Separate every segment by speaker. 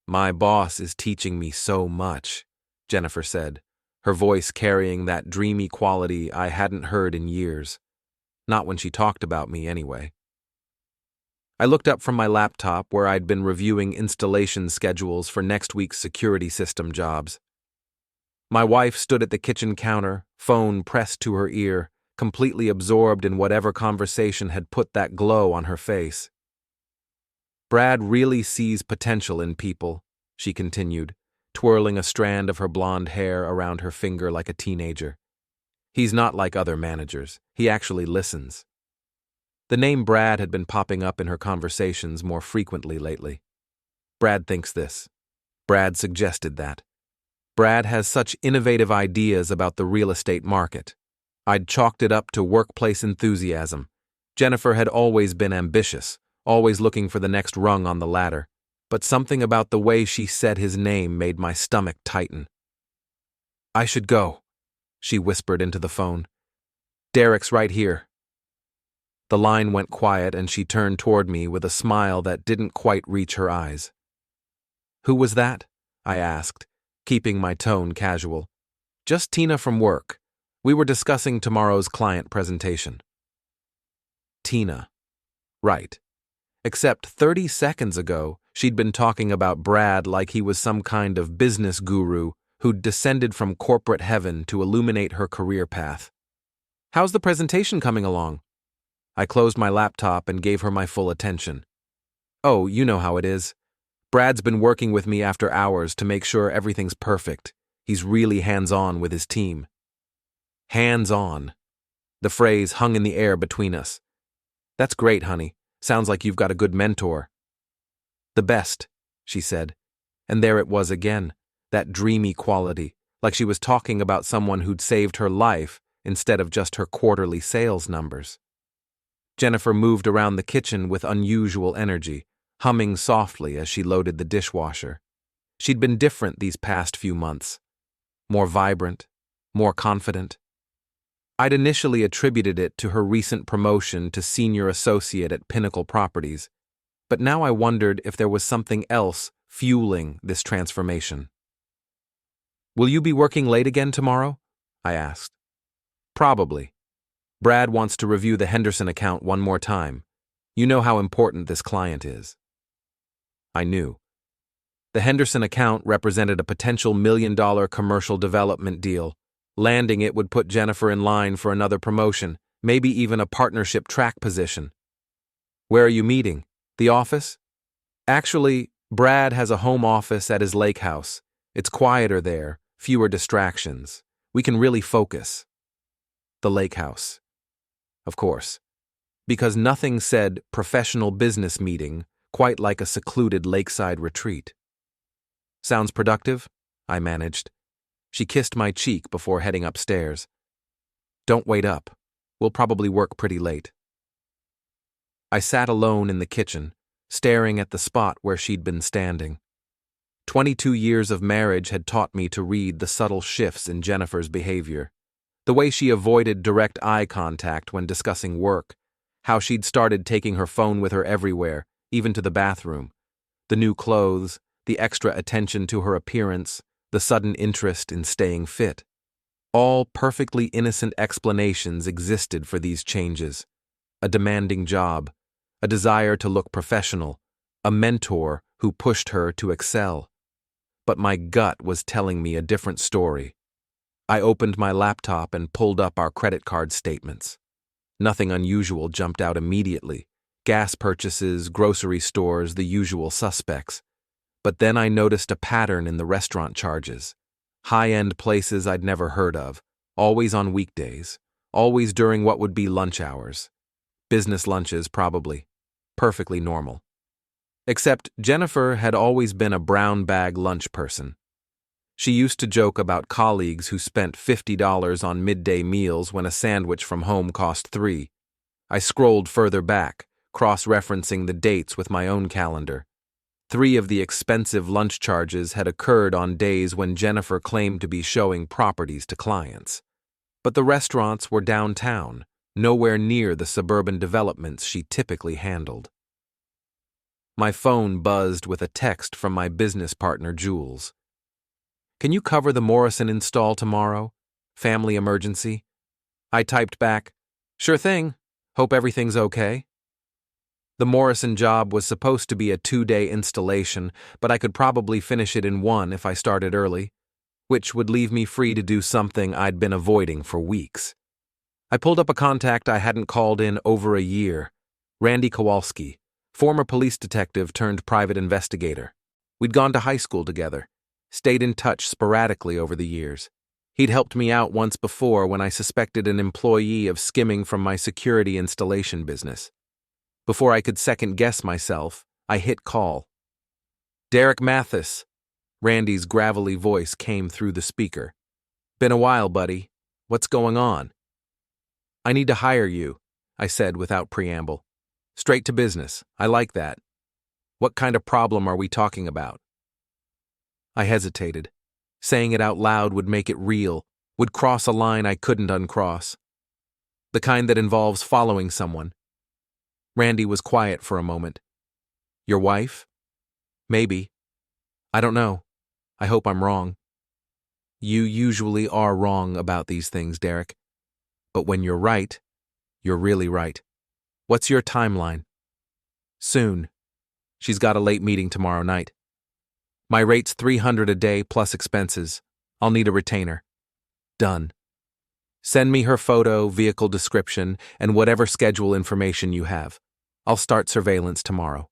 Speaker 1: My boss is teaching me so much, Jennifer said, her voice carrying that dreamy quality I hadn't heard in years. Not when she talked about me, anyway. I looked up from my laptop where I'd been reviewing installation schedules for next week's security system jobs. My wife stood at the kitchen counter, phone pressed to her ear, completely absorbed in whatever conversation had put that glow on her face. Brad really sees potential in people, she continued, twirling a strand of her blonde hair around her finger like a teenager. He's not like other managers. He actually listens. The name Brad had been popping up in her conversations more frequently lately. Brad thinks this. Brad suggested that. Brad has such innovative ideas about the real estate market. I'd chalked it up to workplace enthusiasm. Jennifer had always been ambitious, always looking for the next rung on the ladder, but something about the way she said his name made my stomach tighten. I should go, she whispered into the phone. Derek's right here. The line went quiet and she turned toward me with a smile that didn't quite reach her eyes. Who was that? I asked, keeping my tone casual. Just Tina from work. We were discussing tomorrow's client presentation. Tina. Right. Except 30 seconds ago, she'd been talking about Brad like he was some kind of business guru who'd descended from corporate heaven to illuminate her career path. How's the presentation coming along? I closed my laptop and gave her my full attention. Oh, you know how it is. Brad's been working with me after hours to make sure everything's perfect. He's really hands-on with his team. Hands-on. The phrase hung in the air between us. That's great, honey. Sounds like you've got a good mentor. The best, she said. And there it was again, that dreamy quality, like she was talking about someone who'd saved her life instead of just her quarterly sales numbers. Jennifer moved around the kitchen with unusual energy, humming softly as she loaded the dishwasher. She'd been different these past few months. More vibrant, more confident. I'd initially attributed it to her recent promotion to senior associate at Pinnacle Properties, but now I wondered if there was something else fueling this transformation. Will you be working late again tomorrow? I asked. Probably. Brad wants to review the Henderson account one more time. You know how important this client is. I knew. The Henderson account represented a potential $1 million commercial development deal. Landing it would put Jennifer in line for another promotion, maybe even a partnership track position. Where are you meeting? The office? Actually, Brad has a home office at his lake house. It's quieter there, fewer distractions. We can really focus. The lake house. Of course. Because nothing said professional business meeting quite like a secluded lakeside retreat. Sounds productive? I managed. She kissed my cheek before heading upstairs. Don't wait up. We'll probably work pretty late. I sat alone in the kitchen, staring at the spot where she'd been standing. 22 years of marriage had taught me to read the subtle shifts in Jennifer's behavior. The way she avoided direct eye contact when discussing work, how she'd started taking her phone with her everywhere, even to the bathroom, the new clothes, the extra attention to her appearance, the sudden interest in staying fit. All perfectly innocent explanations existed for these changes. A demanding job, a desire to look professional, a mentor who pushed her to excel. But my gut was telling me a different story. I opened my laptop and pulled up our credit card statements. Nothing unusual jumped out immediately. Gas purchases, grocery stores, the usual suspects. But then I noticed a pattern in the restaurant charges. High-end places I'd never heard of, always on weekdays, always during what would be lunch hours. Business lunches, probably. Perfectly normal. Except Jennifer had always been a brown bag lunch person. She used to joke about colleagues who spent $50 on midday meals when a sandwich from home cost $3. I scrolled further back, cross-referencing the dates with my own calendar. 3 of the expensive lunch charges had occurred on days when Jennifer claimed to be showing properties to clients. But the restaurants were downtown, nowhere near the suburban developments she typically handled. My phone buzzed with a text from my business partner, Jules. "Can you cover the Morrison install tomorrow? Family emergency?" I typed back, "Sure thing. Hope everything's okay." The Morrison job was supposed to be a 2-day installation, but I could probably finish it in 1 if I started early, which would leave me free to do something I'd been avoiding for weeks. I pulled up a contact I hadn't called in over a year, Randy Kowalski, former police detective turned private investigator. We'd gone to high school together, stayed in touch sporadically over the years. He'd helped me out once before when I suspected an employee of skimming from my security installation business. Before I could second-guess myself, I hit call. "Derek Mathis." Randy's gravelly voice came through the speaker. "Been a while, buddy. What's going on?" "I need to hire you," I said without preamble. "Straight to business. I like that. What kind of problem are we talking about?" I hesitated. Saying it out loud would make it real, would cross a line I couldn't uncross. The kind that involves following someone. Randy was quiet for a moment. "Your wife?" "Maybe. I don't know. I hope I'm wrong." "You usually are wrong about these things, Derek. But when you're right, you're really right. What's your timeline?" "Soon. She's got a late meeting tomorrow night. My rate's $300 a day plus expenses. I'll need a retainer." "Done. Send me her photo, vehicle description, and whatever schedule information you have. I'll start surveillance tomorrow."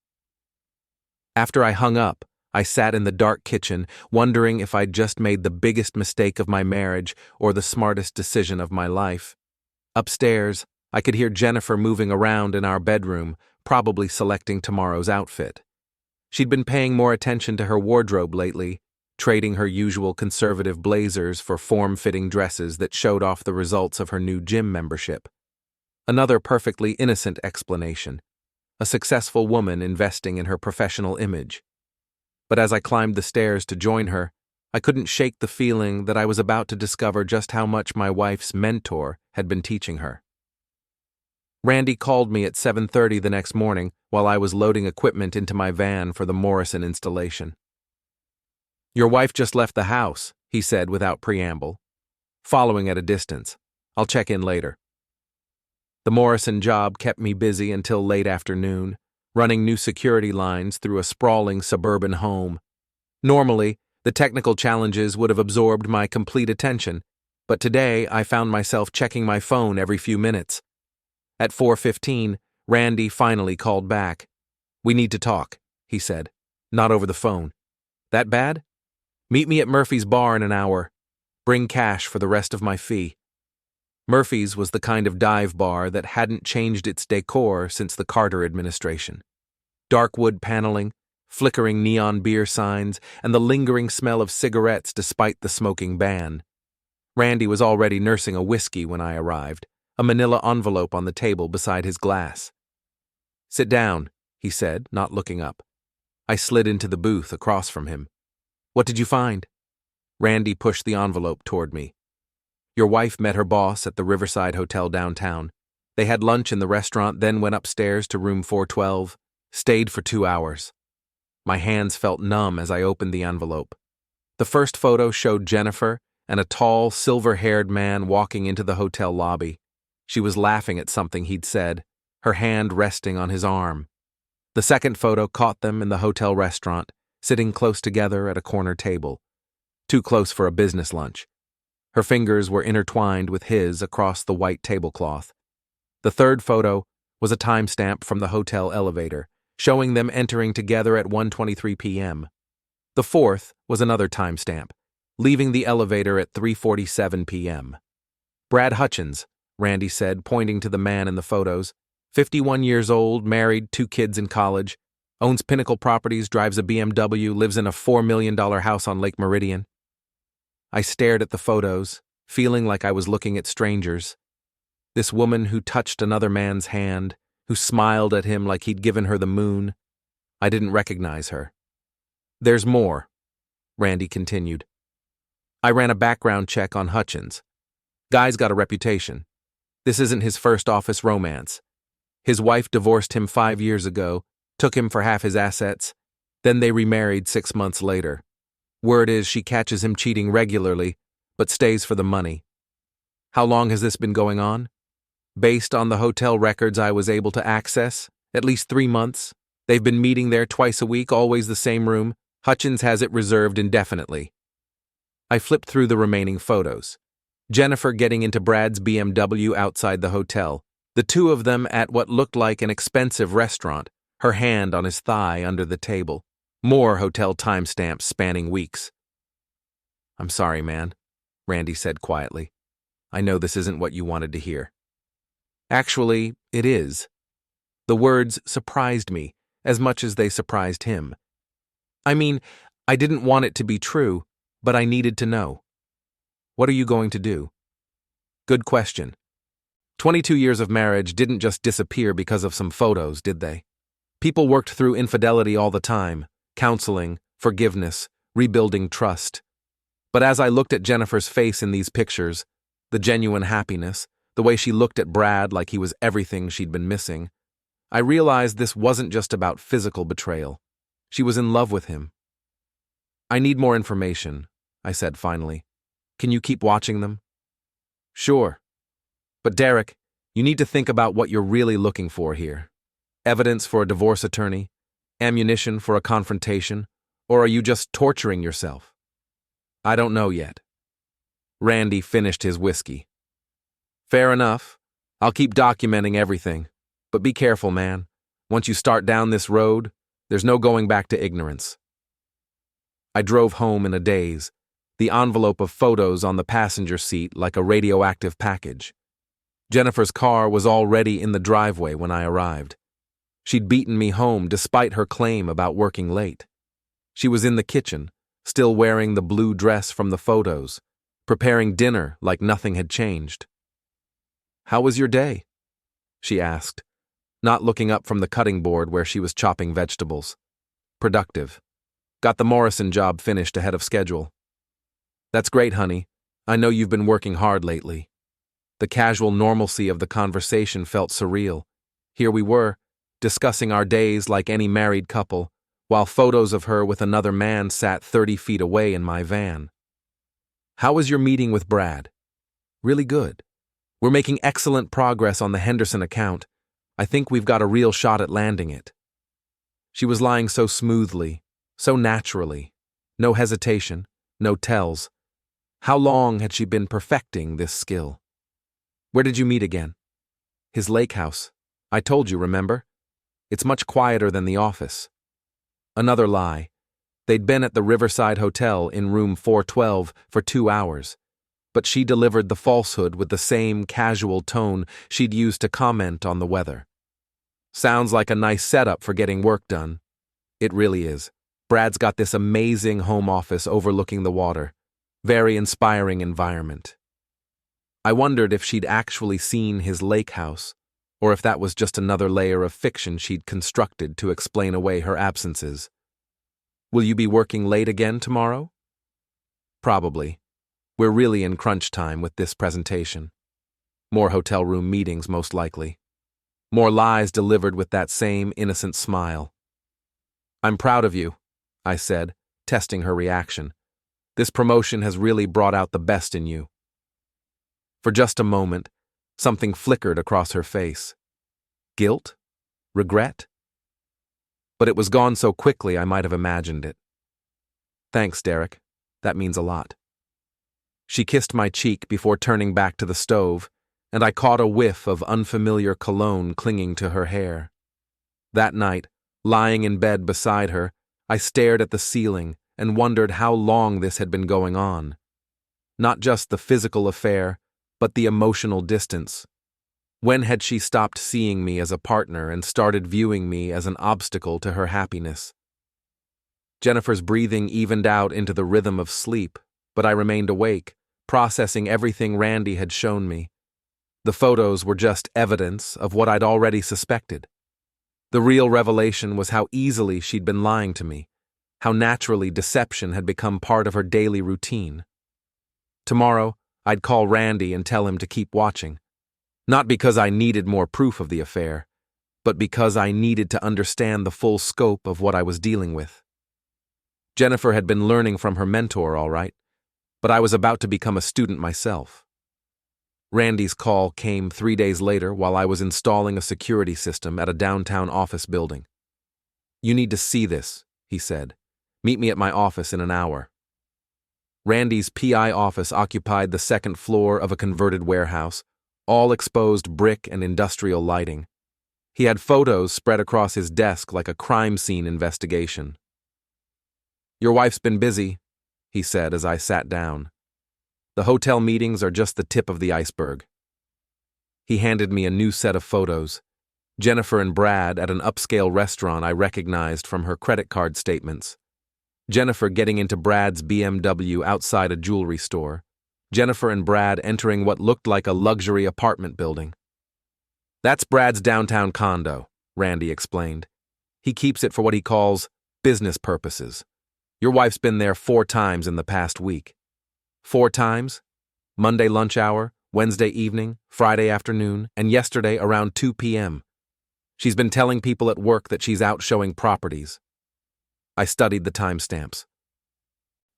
Speaker 1: After I hung up, I sat in the dark kitchen, wondering if I'd just made the biggest mistake of my marriage or the smartest decision of my life. Upstairs, I could hear Jennifer moving around in our bedroom, probably selecting tomorrow's outfit. She'd been paying more attention to her wardrobe lately, trading her usual conservative blazers for form-fitting dresses that showed off the results of her new gym membership. Another perfectly innocent explanation. A successful woman investing in her professional image. But as I climbed the stairs to join her, I couldn't shake the feeling that I was about to discover just how much my wife's mentor had been teaching her. Randy called me at 7:30 the next morning while I was loading equipment into my van for the Morrison installation. "Your wife just left the house," he said without preamble. "Following at a distance. I'll check in later." The Morrison job kept me busy until late afternoon, running new security lines through a sprawling suburban home. Normally, the technical challenges would have absorbed my complete attention, but today I found myself checking my phone every few minutes. At 4:15, Randy finally called back. "We need to talk," he said. "Not over the phone." "That bad? Meet me at Murphy's bar in an hour. Bring cash for the rest of my fee." Murphy's was the kind of dive bar that hadn't changed its decor since the Carter administration. Dark wood paneling, flickering neon beer signs, and the lingering smell of cigarettes despite the smoking ban. Randy was already nursing a whiskey when I arrived, a manila envelope on the table beside his glass. "Sit down," he said, not looking up. I slid into the booth across from him. "What did you find?" Randy pushed the envelope toward me. "Your wife met her boss at the Riverside Hotel downtown. They had lunch in the restaurant, then went upstairs to room 412, stayed for 2 hours. My hands felt numb as I opened the envelope. The first photo showed Jennifer and a tall, silver-haired man walking into the hotel lobby. She was laughing at something he'd said, her hand resting on his arm. The second photo caught them in the hotel restaurant, sitting close together at a corner table. Too close for a business lunch. Her fingers were intertwined with his across the white tablecloth. The third photo was a timestamp from the hotel elevator, showing them entering together at 1:23 p.m. The fourth was another timestamp, leaving the elevator at 3:47 p.m. "Brad Hutchins," Randy said, pointing to the man in the photos. 51 years old, married, 2 kids in college, owns Pinnacle Properties, drives a BMW, lives in a $4 million house on Lake Meridian. I stared at the photos, feeling like I was looking at strangers. This woman who touched another man's hand, who smiled at him like he'd given her the moon. I didn't recognize her. "There's more," Randy continued. "I ran a background check on Hutchins. Guy's got a reputation. This isn't his first office romance. His wife divorced him 5 years ago, took him for half his assets. Then they remarried 6 months later. Word is she catches him cheating regularly, but stays for the money. How long has this been going on? Based on the hotel records I was able to access, at least 3 months. They've been meeting there twice a week, always the same room. Hutchins has it reserved indefinitely. I flipped through the remaining photos. Jennifer getting into Brad's BMW outside the hotel. The two of them at what looked like an expensive restaurant, her hand on his thigh under the table. More hotel timestamps spanning weeks. "I'm sorry, man," Randy said quietly. "I know this isn't what you wanted to hear." Actually, it is. The words surprised me as much as they surprised him. I mean, I didn't want it to be true, but I needed to know. "What are you going to do?" Good question. 22 years of marriage didn't just disappear because of some photos, did they? People worked through infidelity all the time, counseling, forgiveness, rebuilding trust. But as I looked at Jennifer's face in these pictures, the genuine happiness, the way she looked at Brad like he was everything she'd been missing, I realized this wasn't just about physical betrayal. She was in love with him. "I need more information," I said finally. "Can you keep watching them?" "Sure. But Derek, you need to think about what you're really looking for here. Evidence for a divorce attorney? Ammunition for a confrontation? Or are you just torturing yourself?" "I don't know yet." Randy finished his whiskey. "Fair enough. I'll keep documenting everything. But be careful, man. Once you start down this road, there's no going back to ignorance." I drove home in a daze, the envelope of photos on the passenger seat like a radioactive package. Jennifer's car was already in the driveway when I arrived. She'd beaten me home despite her claim about working late. She was in the kitchen, still wearing the blue dress from the photos, preparing dinner like nothing had changed. "How was your day?" she asked, not looking up from the cutting board where she was chopping vegetables. "Productive. Got the Morrison job finished ahead of schedule." "That's great, honey. I know you've been working hard lately." The casual normalcy of the conversation felt surreal. Here we were, discussing our days like any married couple, while photos of her with another man sat 30 feet away in my van. "How was your meeting with Brad?" "Really good. We're making excellent progress on the Henderson account. I think we've got a real shot at landing it." She was lying so smoothly, so naturally. No hesitation, no tells. How long had she been perfecting this skill? "Where did you meet again?" "His lake house. I told you, remember? It's much quieter than the office." Another lie. They'd been at the Riverside Hotel in room 412 for 2 hours. But she delivered the falsehood with the same casual tone she'd used to comment on the weather. "Sounds like a nice setup for getting work done." It really is. Brad's got this amazing home office overlooking the water. Very inspiring environment. I wondered if she'd actually seen his lake house, or if that was just another layer of fiction she'd constructed to explain away her absences. "Will you be working late again tomorrow?" "Probably. We're really in crunch time with this presentation. More hotel room meetings, most likely. More lies delivered with that same innocent smile." "I'm proud of you," I said, testing her reaction. "This promotion has really brought out the best in you." For just a moment, something flickered across her face. Guilt? Regret? But it was gone so quickly I might have imagined it. "Thanks, Derek. That means a lot." She kissed my cheek before turning back to the stove, and I caught a whiff of unfamiliar cologne clinging to her hair. That night, lying in bed beside her, I stared at the ceiling and wondered how long this had been going on. Not just the physical affair, but the emotional distance. When had she stopped seeing me as a partner and started viewing me as an obstacle to her happiness? Jennifer's breathing evened out into the rhythm of sleep, but I remained awake, processing everything Randy had shown me. The photos were just evidence of what I'd already suspected. The real revelation was how easily she'd been lying to me, how naturally deception had become part of her daily routine. Tomorrow, I'd call Randy and tell him to keep watching. Not because I needed more proof of the affair, but because I needed to understand the full scope of what I was dealing with. Jennifer had been learning from her mentor, all right, but I was about to become a student myself. Randy's call came 3 days later while I was installing a security system at a downtown office building. "You need to see this," he said. "Meet me at my office in an hour." Randy's PI office occupied the second floor of a converted warehouse, all exposed brick and industrial lighting. He had photos spread across his desk like a crime scene investigation. "Your wife's been busy," he said as I sat down. "The hotel meetings are just the tip of the iceberg." He handed me a new set of photos. Jennifer and Brad at an upscale restaurant I recognized from her credit card statements. Jennifer getting into Brad's BMW outside a jewelry store. Jennifer and Brad entering what looked like a luxury apartment building. "That's Brad's downtown condo," Randy explained. "He keeps it for what he calls business purposes. Your wife's been there 4 times in the past week." 4 times? Monday lunch hour, Wednesday evening, Friday afternoon, and yesterday around 2 p.m. She's been telling people at work that she's out showing properties. I studied the timestamps.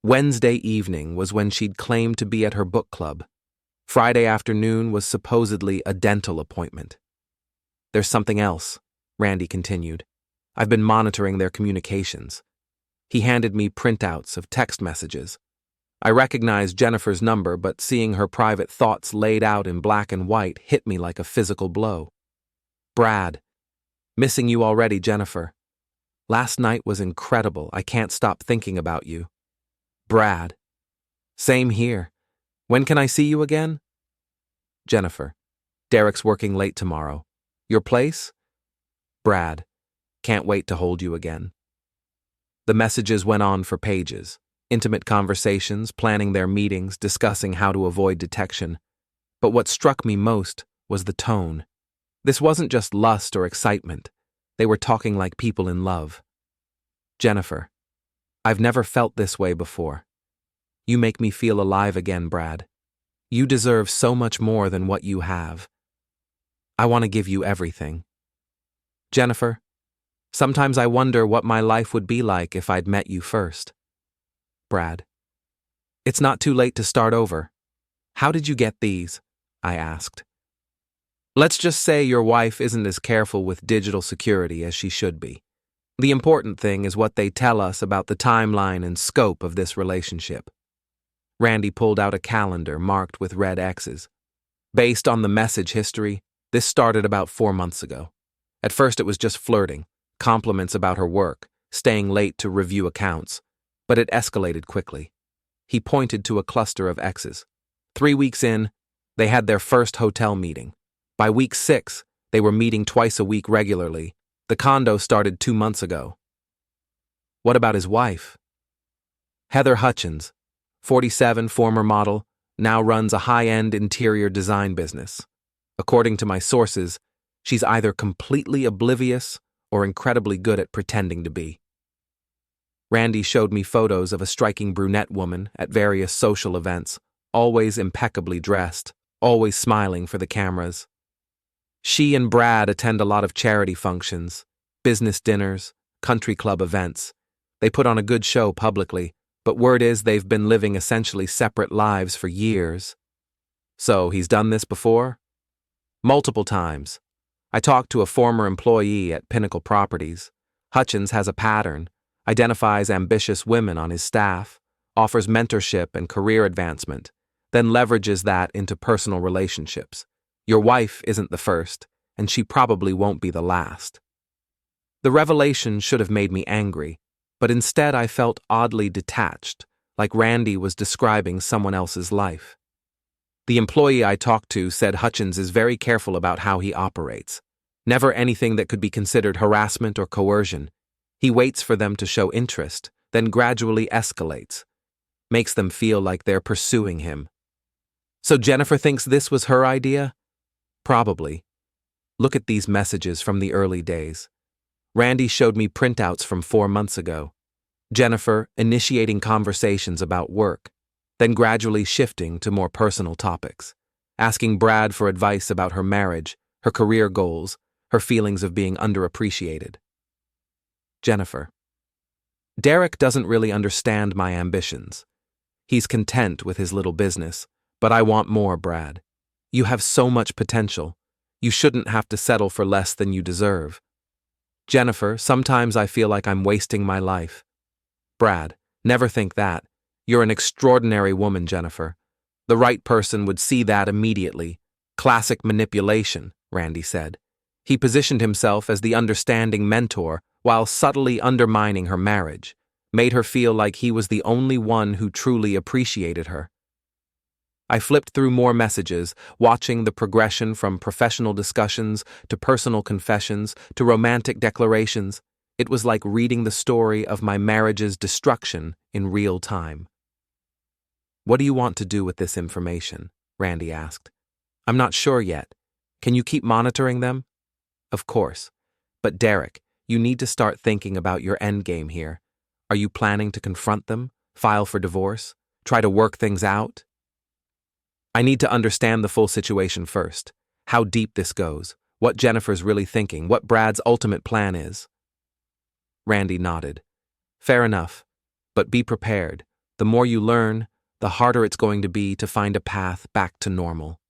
Speaker 1: Wednesday evening was when she'd claimed to be at her book club. Friday afternoon was supposedly a dental appointment. "There's something else," Randy continued. "I've been monitoring their communications." He handed me printouts of text messages. I recognized Jennifer's number, but seeing her private thoughts laid out in black and white hit me like a physical blow. "Brad, missing you already, Jennifer. Last night was incredible. I can't stop thinking about you." "Brad, same here. When can I see you again?" "Jennifer, Derek's working late tomorrow. Your place?" "Brad, can't wait to hold you again." The messages went on for pages. Intimate conversations, planning their meetings, discussing how to avoid detection. But what struck me most was the tone. This wasn't just lust or excitement. They were talking like people in love. "Jennifer, I've never felt this way before. You make me feel alive again, Brad. You deserve so much more than what you have. I want to give you everything. Jennifer, sometimes I wonder what my life would be like if I'd met you first." "Brad, it's not too late to start over. How did you get these?" I asked. "Let's just say your wife isn't as careful with digital security as she should be. The important thing is what they tell us about the timeline and scope of this relationship." Randy pulled out a calendar marked with red X's. "Based on the message history, this started about 4 months ago. At first it was just flirting, compliments about her work, staying late to review accounts, but it escalated quickly." He pointed to a cluster of X's. 3 weeks in, they had their first hotel meeting. By week 6, they were meeting twice a week regularly. The condo started 2 months ago. "What about his wife?" "Heather Hutchins, 47, former model, now runs a high-end interior design business. According to my sources, she's either completely oblivious or incredibly good at pretending to be." Randy showed me photos of a striking brunette woman at various social events, always impeccably dressed, always smiling for the cameras. She and Brad attend a lot of charity functions, business dinners, country club events. They put on a good show publicly, but word is they've been living essentially separate lives for years. "So he's done this before?" "Multiple times. I talked to a former employee at Pinnacle Properties. Hutchins has a pattern, identifies ambitious women on his staff, offers mentorship and career advancement, then leverages that into personal relationships. Your wife isn't the first, and she probably won't be the last." The revelation should have made me angry, but instead I felt oddly detached, like Randy was describing someone else's life. The employee I talked to said Hutchins is very careful about how he operates. Never anything that could be considered harassment or coercion. He waits for them to show interest, then gradually escalates, makes them feel like they're pursuing him. So Jennifer thinks this was her idea? Probably. Look at these messages from the early days. Randy showed me printouts from 4 months ago. Jennifer initiating conversations about work, then gradually shifting to more personal topics, asking Brad for advice about her marriage, her career goals, her feelings of being underappreciated. Jennifer. Derek doesn't really understand my ambitions. He's content with his little business, but I want more, Brad. You have so much potential. You shouldn't have to settle for less than you deserve. Jennifer, sometimes I feel like I'm wasting my life. Brad, never think that. You're an extraordinary woman, Jennifer. The right person would see that immediately. Classic manipulation, Randy said. He positioned himself as the understanding mentor while subtly undermining her marriage, made her feel like he was the only one who truly appreciated her. I flipped through more messages, watching the progression from professional discussions to personal confessions to romantic declarations. It was like reading the story of my marriage's destruction in real time. What do you want to do with this information? Randy asked. I'm not sure yet. Can you keep monitoring them? Of course. But Derek, you need to start thinking about your endgame here. Are you planning to confront them, file for divorce, try to work things out? I need to understand the full situation first. How deep this goes, what Jennifer's really thinking, what Brad's ultimate plan is. Randy nodded. Fair enough, but be prepared. The more you learn, the harder it's going to be to find a path back to normal.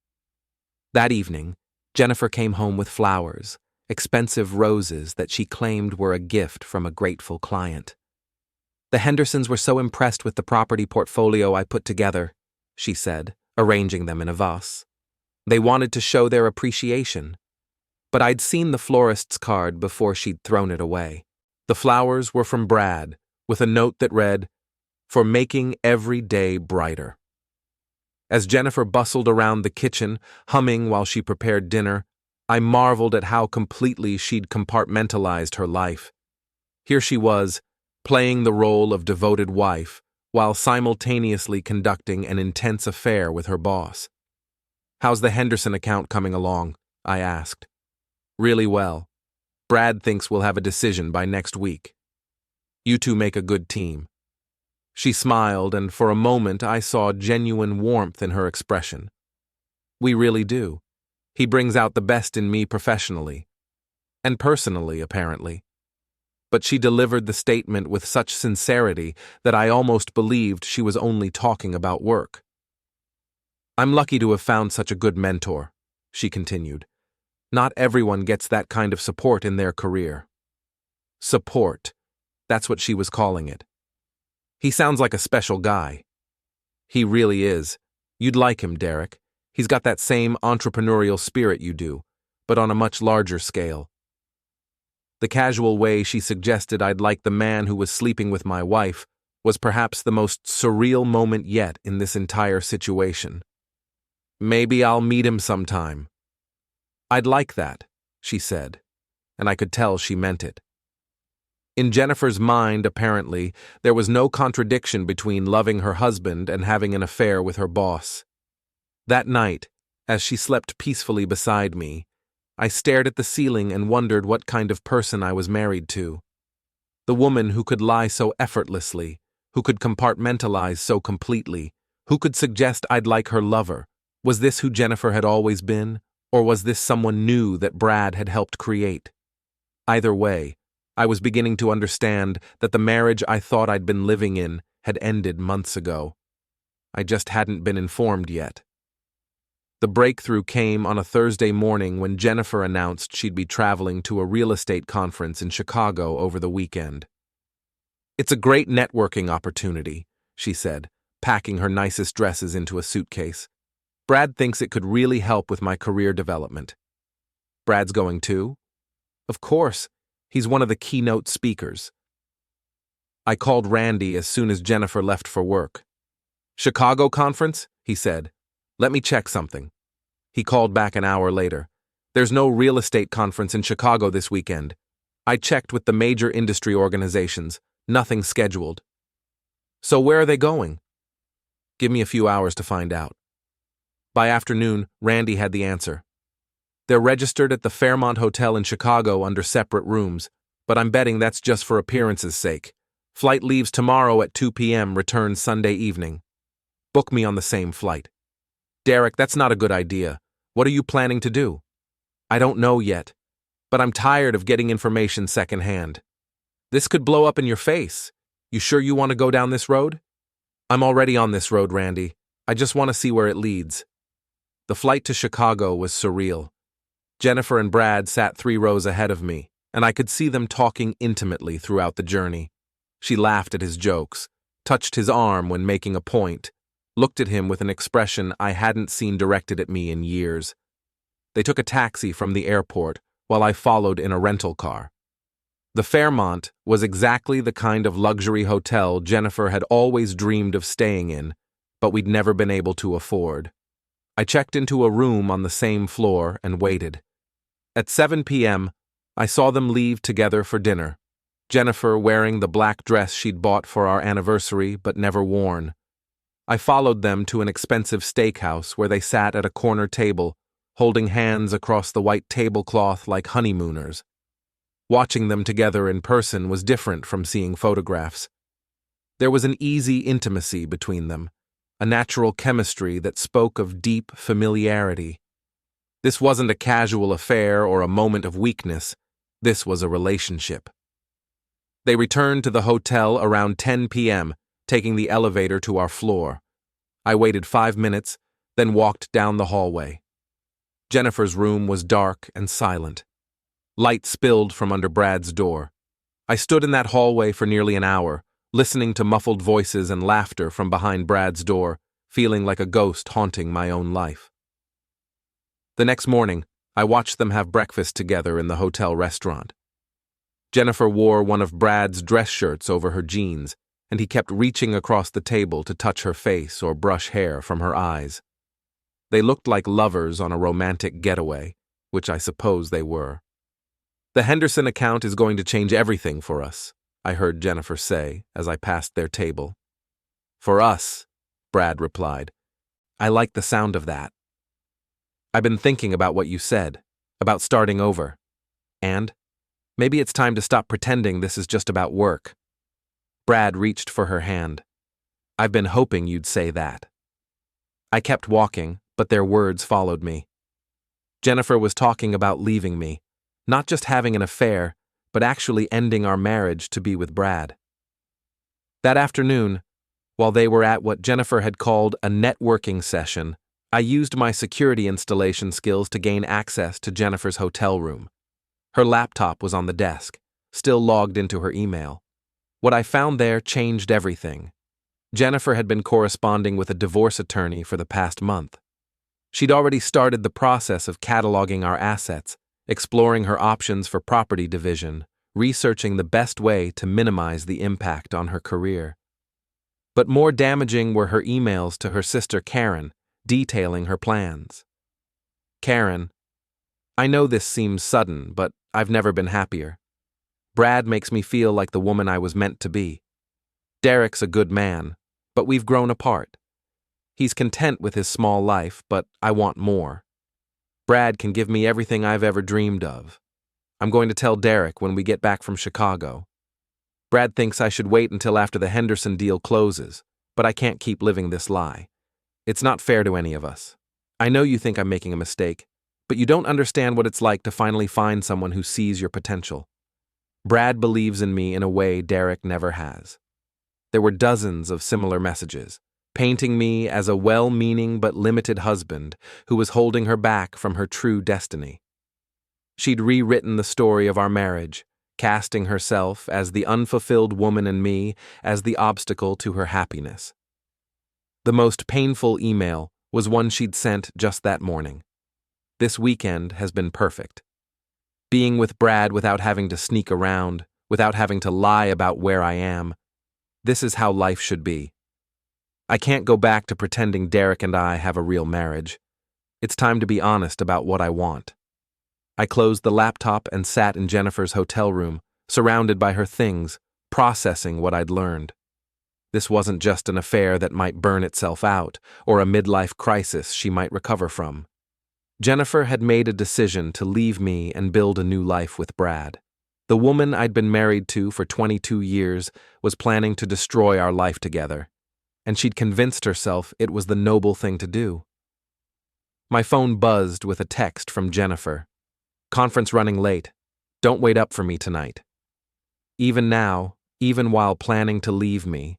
Speaker 1: That evening, Jennifer came home with flowers, expensive roses that she claimed were a gift from a grateful client. The Hendersons were so impressed with the property portfolio I put together, she said, arranging them in a vase. They wanted to show their appreciation. But I'd seen the florist's card before she'd thrown it away. The flowers were from Brad, with a note that read, "For making every day brighter." As Jennifer bustled around the kitchen, humming while she prepared dinner, I marveled at how completely she'd compartmentalized her life. Here she was, playing the role of devoted wife, while simultaneously conducting an intense affair with her boss. How's the Henderson account coming along? I asked. Really well. Brad thinks we'll have a decision by next week. You two make a good team. She smiled, and for a moment I saw genuine warmth in her expression. We really do. He brings out the best in me professionally. And personally, apparently. But she delivered the statement with such sincerity that I almost believed she was only talking about work. I'm lucky to have found such a good mentor, she continued. Not everyone gets that kind of support in their career. Support. That's what she was calling it. He sounds like a special guy. He really is. You'd like him, Derek. He's got that same entrepreneurial spirit you do, but on a much larger scale. The casual way she suggested I'd like the man who was sleeping with my wife was perhaps the most surreal moment yet in this entire situation. Maybe I'll meet him sometime. I'd like that, she said, and I could tell she meant it. In Jennifer's mind, apparently, there was no contradiction between loving her husband and having an affair with her boss. That night, as she slept peacefully beside me, I stared at the ceiling and wondered what kind of person I was married to. The woman who could lie so effortlessly, who could compartmentalize so completely, who could suggest I'd like her lover. Was this who Jennifer had always been, or was this someone new that Brad had helped create? Either way, I was beginning to understand that the marriage I thought I'd been living in had ended months ago. I just hadn't been informed yet. The breakthrough came on a Thursday morning when Jennifer announced she'd be traveling to a real estate conference in Chicago over the weekend. It's a great networking opportunity, she said, packing her nicest dresses into a suitcase. Brad thinks it could really help with my career development. Brad's going too? Of course. He's one of the keynote speakers. I called Randy as soon as Jennifer left for work. Chicago conference? He said. Let me check something. He called back an hour later. There's no real estate conference in Chicago this weekend. I checked with the major industry organizations. Nothing scheduled. So where are they going? Give me a few hours to find out. By afternoon, Randy had the answer. They're registered at the Fairmont Hotel in Chicago under separate rooms, but I'm betting that's just for appearance's sake. Flight leaves tomorrow at 2 p.m., returns Sunday evening. Book me on the same flight. Derek, that's not a good idea. What are you planning to do? I don't know yet. but I'm tired of getting information secondhand. This could blow up in your face. You sure you want to go down this road? I'm already on this road, Randy. I just want to see where it leads. The flight to Chicago was surreal. Jennifer and Brad sat 3 rows ahead of me, and I could see them talking intimately throughout the journey. She laughed at his jokes, touched his arm when making a point, looked at him with an expression I hadn't seen directed at me in years. They took a taxi from the airport while I followed in a rental car. The Fairmont was exactly the kind of luxury hotel Jennifer had always dreamed of staying in, but we'd never been able to afford. I checked into a room on the same floor and waited. At 7 p.m., I saw them leave together for dinner, Jennifer wearing the black dress she'd bought for our anniversary but never worn. I followed them to an expensive steakhouse where they sat at a corner table, holding hands across the white tablecloth like honeymooners. Watching them together in person was different from seeing photographs. There was an easy intimacy between them, a natural chemistry that spoke of deep familiarity. This wasn't a casual affair or a moment of weakness. This was a relationship. They returned to the hotel around 10 p.m., taking the elevator to our floor. I waited 5 minutes, then walked down the hallway. Jennifer's room was dark and silent. Light spilled from under Brad's door. I stood in that hallway for nearly an hour, listening to muffled voices and laughter from behind Brad's door, feeling like a ghost haunting my own life. The next morning, I watched them have breakfast together in the hotel restaurant. Jennifer wore one of Brad's dress shirts over her jeans, and he kept reaching across the table to touch her face or brush hair from her eyes. They looked like lovers on a romantic getaway, which I suppose they were. "The Henderson account is going to change everything for us," I heard Jennifer say as I passed their table. "For us," Brad replied. "I like the sound of that. I've been thinking about what you said, about starting over. And maybe it's time to stop pretending this is just about work." Brad reached for her hand. "I've been hoping you'd say that." I kept walking, but their words followed me. Jennifer was talking about leaving me, not just having an affair, but actually ending our marriage to be with Brad. That afternoon, while they were at what Jennifer had called a networking session, I used my security installation skills to gain access to Jennifer's hotel room. Her laptop was on the desk, still logged into her email. What I found there changed everything. Jennifer had been corresponding with a divorce attorney for the past month. She'd already started the process of cataloging our assets, exploring her options for property division, researching the best way to minimize the impact on her career. But more damaging were her emails to her sister Karen, detailing her plans. "Karen, I know this seems sudden, but I've never been happier. Brad makes me feel like the woman I was meant to be. Derek's a good man, but we've grown apart. He's content with his small life, but I want more. Brad can give me everything I've ever dreamed of. I'm going to tell Derek when we get back from Chicago. Brad thinks I should wait until after the Henderson deal closes, but I can't keep living this lie. It's not fair to any of us. I know you think I'm making a mistake, but you don't understand what it's like to finally find someone who sees your potential. Brad believes in me in a way Derek never has." There were dozens of similar messages, painting me as a well-meaning but limited husband who was holding her back from her true destiny. She'd rewritten the story of our marriage, casting herself as the unfulfilled woman and me as the obstacle to her happiness. The most painful email was one she'd sent just that morning. "This weekend has been perfect. Being with Brad without having to sneak around, without having to lie about where I am. This is how life should be. I can't go back to pretending Derek and I have a real marriage. It's time to be honest about what I want." I closed the laptop and sat in Jennifer's hotel room, surrounded by her things, processing what I'd learned. This wasn't just an affair that might burn itself out, or a midlife crisis she might recover from. Jennifer had made a decision to leave me and build a new life with Brad. The woman I'd been married to for 22 years was planning to destroy our life together, and she'd convinced herself it was the noble thing to do. My phone buzzed with a text from Jennifer. "Conference running late. Don't wait up for me tonight. Even now, even while planning to leave me,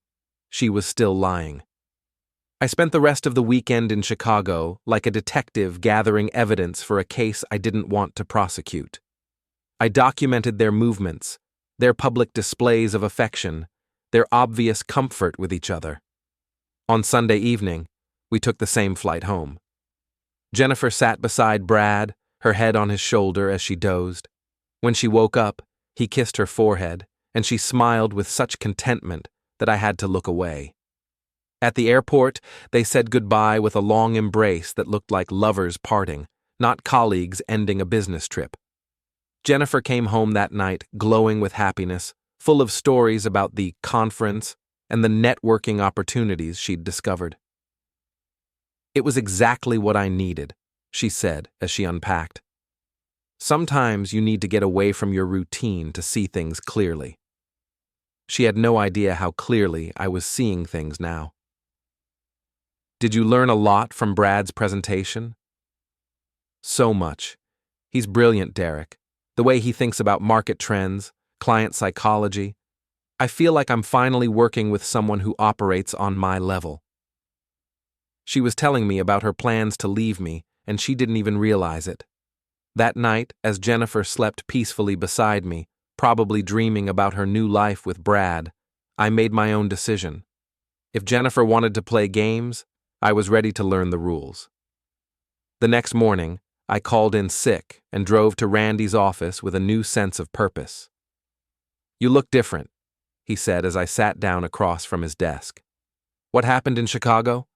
Speaker 1: she was still lying. I spent the rest of the weekend in Chicago like a detective gathering evidence for a case I didn't want to prosecute. I documented their movements, their public displays of affection, their obvious comfort with each other. On Sunday evening, we took the same flight home. Jennifer sat beside Brad, her head on his shoulder as she dozed. When she woke up, he kissed her forehead, and she smiled with such contentment that I had to look away. At the airport, they said goodbye with a long embrace that looked like lovers parting, not colleagues ending a business trip. Jennifer came home that night glowing with happiness, full of stories about the conference and the networking opportunities she'd discovered. It was exactly what I needed, she said as she unpacked. Sometimes you need to get away from your routine to see things clearly. She had no idea how clearly I was seeing things now. Did you learn a lot from Brad's presentation? So much. He's brilliant, Derek. The way he thinks about market trends, client psychology. I feel like I'm finally working with someone who operates on my level. She was telling me about her plans to leave me, and she didn't even realize it. That night, as Jennifer slept peacefully beside me, probably dreaming about her new life with Brad, I made my own decision. If Jennifer wanted to play games, I was ready to learn the rules. The next morning, I called in sick and drove to Randy's office with a new sense of purpose. "You look different," he said as I sat down across from his desk. "What happened in Chicago?"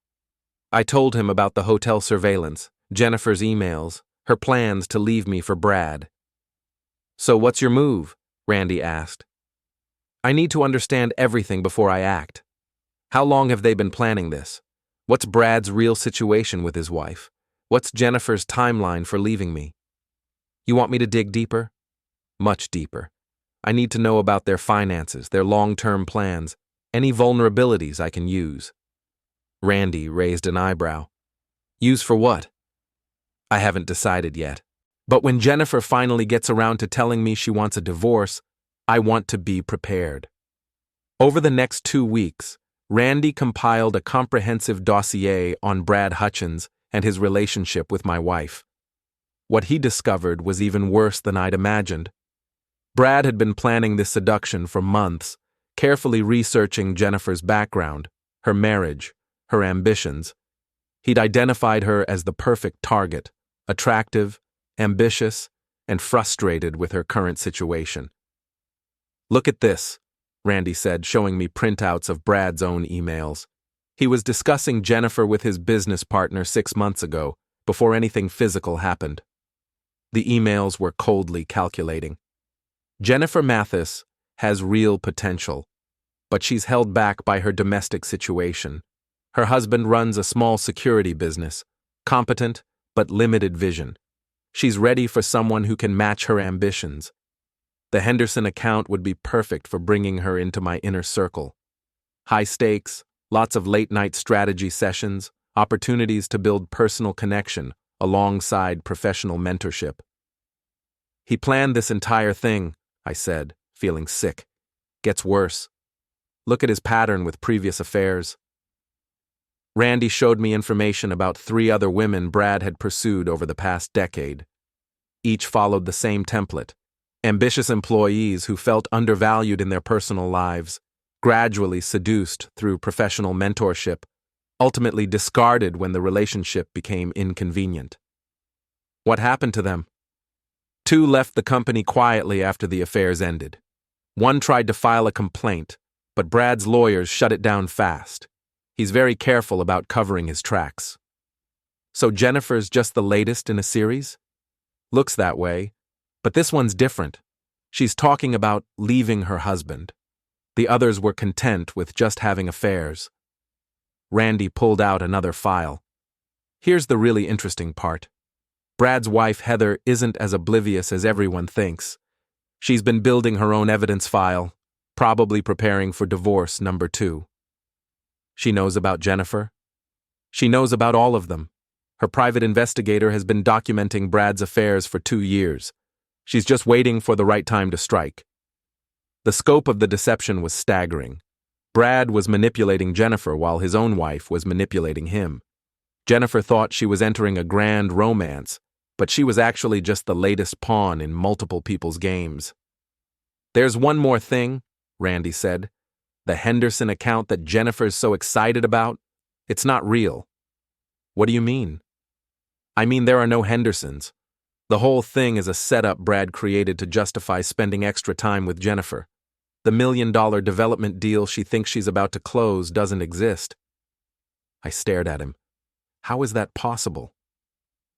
Speaker 1: I told him about the hotel surveillance, Jennifer's emails, her plans to leave me for Brad. "So what's your move?" Randy asked. "I need to understand everything before I act. How long have they been planning this? What's Brad's real situation with his wife? What's Jennifer's timeline for leaving me? You want me to dig deeper?" "Much deeper. I need to know about their finances, their long-term plans, any vulnerabilities I can use." Randy raised an eyebrow. "Use for what?" "I haven't decided yet. But when Jennifer finally gets around to telling me she wants a divorce, I want to be prepared." Over the next 2 weeks, Randy compiled a comprehensive dossier on Brad Hutchins and his relationship with my wife. What he discovered was even worse than I'd imagined. Brad had been planning this seduction for months, carefully researching Jennifer's background, her marriage, her ambitions. He'd identified her as the perfect target, attractive, ambitious, and frustrated with her current situation. "Look at this," Randy said, showing me printouts of Brad's own emails. He was discussing Jennifer with his business partner 6 months ago, before anything physical happened. The emails were coldly calculating. Jennifer Mathis has real potential, but she's held back by her domestic situation. Her husband runs a small security business, competent but limited vision. She's ready for someone who can match her ambitions. The Henderson account would be perfect for bringing her into my inner circle. High stakes, lots of late-night strategy sessions, opportunities to build personal connection alongside professional mentorship. "He planned this entire thing," I said, feeling sick. "Gets worse. Look at his pattern with previous affairs." Randy showed me information about 3 other women Brad had pursued over the past decade. Each followed the same template. Ambitious employees who felt undervalued in their personal lives, gradually seduced through professional mentorship, ultimately discarded when the relationship became inconvenient. What happened to them? 2 left the company quietly after the affairs ended. 1 tried to file a complaint, but Brad's lawyers shut it down fast. He's very careful about covering his tracks. So Jennifer's just the latest in a series? Looks that way, but this one's different. She's talking about leaving her husband. The others were content with just having affairs. Randy pulled out another file. Here's the really interesting part. Brad's wife, Heather, isn't as oblivious as everyone thinks. She's been building her own evidence file, probably preparing for divorce number 2. She knows about Jennifer. She knows about all of them. Her private investigator has been documenting Brad's affairs for 2 years. She's just waiting for the right time to strike. The scope of the deception was staggering. Brad was manipulating Jennifer while his own wife was manipulating him. Jennifer thought she was entering a grand romance, but she was actually just the latest pawn in multiple people's games. "There's one more thing," Randy said. "The Henderson account that Jennifer's so excited about, it's not real." "What do you mean?" "I mean there are no Hendersons. The whole thing is a setup Brad created to justify spending extra time with Jennifer. The $1 million development deal she thinks she's about to close doesn't exist." I stared at him. How is that possible?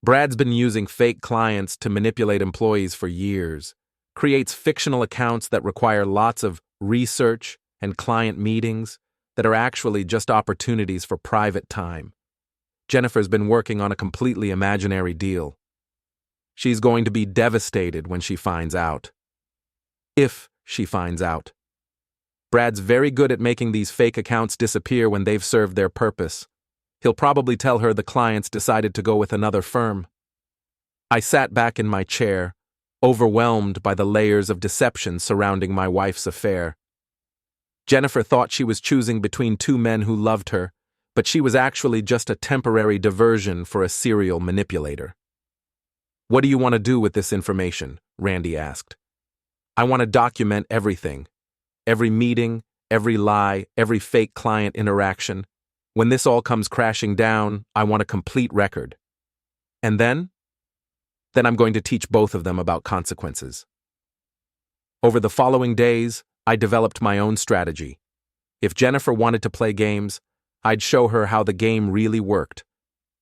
Speaker 1: Brad's been using fake clients to manipulate employees for years, creates fictional accounts that require lots of research and client meetings that are actually just opportunities for private time. Jennifer's been working on a completely imaginary deal. She's going to be devastated when she finds out. If she finds out. Brad's very good at making these fake accounts disappear when they've served their purpose. He'll probably tell her the clients decided to go with another firm. I sat back in my chair, overwhelmed by the layers of deception surrounding my wife's affair. Jennifer thought she was choosing between two men who loved her, but she was actually just a temporary diversion for a serial manipulator. "What do you want to do with this information?" Randy asked. "I want to document everything. Every meeting, every lie, every fake client interaction. When this all comes crashing down, I want a complete record. And then? Then I'm going to teach both of them about consequences." Over the following days, I developed my own strategy. If Jennifer wanted to play games, I'd show her how the game really worked.